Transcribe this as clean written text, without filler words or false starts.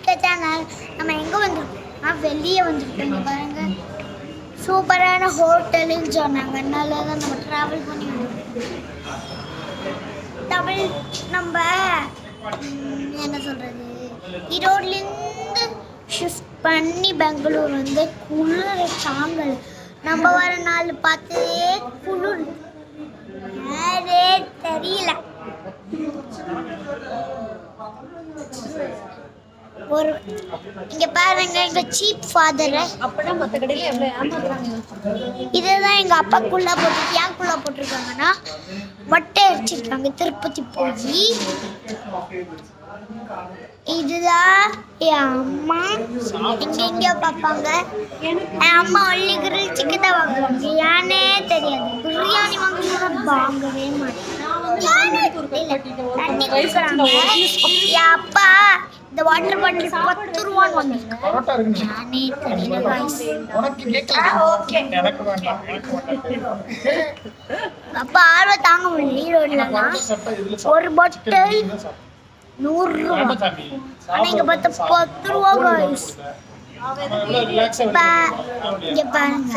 Anushka channel. நம்ம எங்கே வந்துருக்கோம்? வெளியே வந்துருக்கோம். பாருங்க, சூப்பரான ஹோட்டலுன்னு சொன்னாங்க. அதனால தான் நம்ம ட்ராவல் பண்ணி வந்துருக்கோம். நம்ம என்ன சொல்கிறது, ஈரோட்லேருந்து ஷிஃப்ட் பண்ணி பெங்களூர் வந்து குளிர் தாங்கல். நம்ம வர நாள் பார்த்தே குளிர் யாரே தெரியல. ஒரு இங்க பாருங்க, எங்க சீப் ஃபாதர். அப்பதான் மத்த கடையில எவ்வளவு ஏமாத்துறாங்க. இதுதான் எங்க அப்பாக்குள்ள போட்டு ஏன்குள்ள போட்டிருக்காங்கன்னா மொட்டை அடிச்சிருக்காங்க திருப்பதி போய். இதுதான் என் அம்மா. எங்கெங்கயோ பார்ப்பாங்க. என் அம்மா ஒன்லி கிரில் சிக்கன் தான் வாங்குவாங்க. ஏன்னே தெரியாது. பிரியாணி வாங்கவே மாட்டேன். தண்ணி குடிக்கிறாங்க. என் அப்பா இந்த வாட்டர் பாட்டில் 10 ரூபான்னு வாங்கிருக்காங்க. நானே தெரியல. அப்பா ஆர்வம் தாங்க முடியல. ஈரோடுலன்னா ஒரு பாட்டில் 100 ரூபா. ஆனா இங்க பார்த்தா 10 ரூபா guys. இங்க பாருங்க.